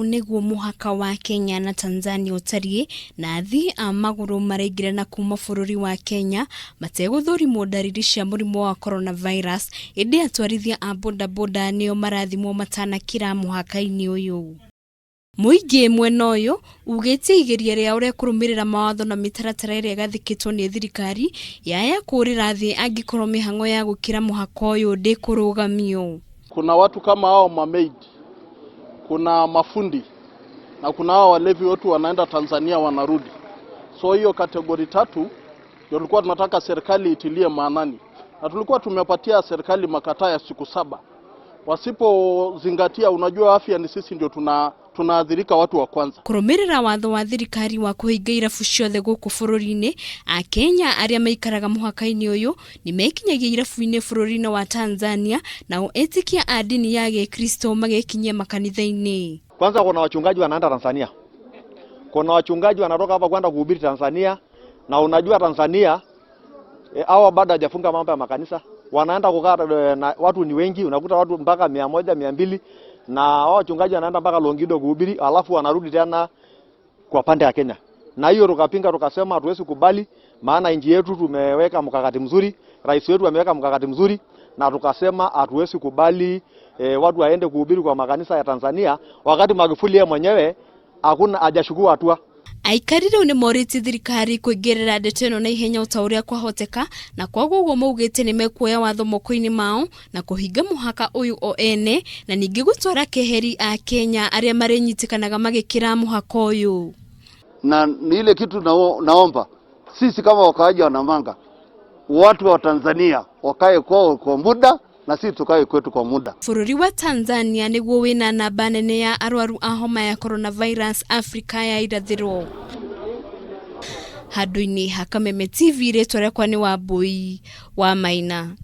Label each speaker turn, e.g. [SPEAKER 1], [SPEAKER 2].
[SPEAKER 1] ũũ nĩguo muhaka wa Kenya na Tanzania ũtariĩ na athii a magũrũ maraingĩrana kuma bũrũri wa Kenya mategũthũrimwo ndariri cia mũrimũ wa coronavirus, ĩndĩ atwarithia a bodaboda nĩo marathimwo matanakĩra muhaka-ini ũyũ. Muingi mwena ũyũ ugĩte igeria rĩao rĩa kũrũmĩrĩra mawatho na mĩtaratara ĩrĩa ĩgathĩkĩtwo nĩ thirikari ya kũrĩra thĩ angikorwo mihang'o ya gukira muhaka ũyũ ndĩkũrũgamio. Kuna
[SPEAKER 2] watu kama hao mamaid, kuna mafundi na kuna hao walevi wote wanaenda Tanzania wanarudi. So hiyo kategori tatu ndio tulikuwa tunataka serikali itilie maanani. Na tulikuwa tumepatia serikali makataa ya siku 7. Wasipozingatia, unajua afya ni sisi ndio tunaadhirika watu wa kwanza.
[SPEAKER 1] Kũrũmĩrĩra watho wa thirikari wa kuhinga irabu ciothe gũkũ bũrũri-inĩ, a Kenya arĩa maikaraga muhaka-ini ũyũ nĩ mekinyagia irabu-inĩ bũrũri-inĩ wa Tanzania, nao etikia a dini ya Gikristo magekinyia makanitha-inĩ.
[SPEAKER 3] Kwanza kuna wachungaji wanaenda Tanzania. Kuna wachungaji wanatoka hapa kwenda kuhubiri Tanzania, na unajua Tanzania hawa bado hajafunga mambo ya makanisa. Wanaenda kukaa na watu ni wengi, unakuta watu mpaka 100, 200, na hao wachungaji wanaenda mpaka Longido kuhubiri, alafu wanarudi tena kwa pande ya Kenya. Na hiyo tukapinga, tukasema hatuwezi kubali, maana nchi yetu tumeweka mkakati mzuri, rais wetu ameweka mkakati mzuri, na tukasema hatuwezi kubali watu waende kuhubiri kwa makanisa ya Tanzania wakati Magufuli yeye mwenyewe hakuna hajachukua hatua.
[SPEAKER 1] Aikari rĩu nĩ morĩtie thirikari kũingĩrĩra ndeto ĩno na ihenya ũta ũrĩa kwahoteka, na kwaguo maugite nĩ mekuoya watho moko-inĩ mao na kuhinga muhaka ũyũ o ene, na ningĩ gũtwara keheri a Kenya arĩa marenyitĩkanaga magikira muhaka ũyũ.
[SPEAKER 4] Na ni ile kitu naomba sisi kama wakaaji wa Namanga, watu wa Tanzania wakae kwa muda na sisi tukae kwetu kwa muda.
[SPEAKER 1] Bũrũri wa Tanzania nĩguo wĩna namba nene ya arwaru a homa ya coronavirus Afrika ya irathĩro. Handũ-inĩ ha Kameme TV rĩtwa rĩakwa nĩ Wambui wa Maina.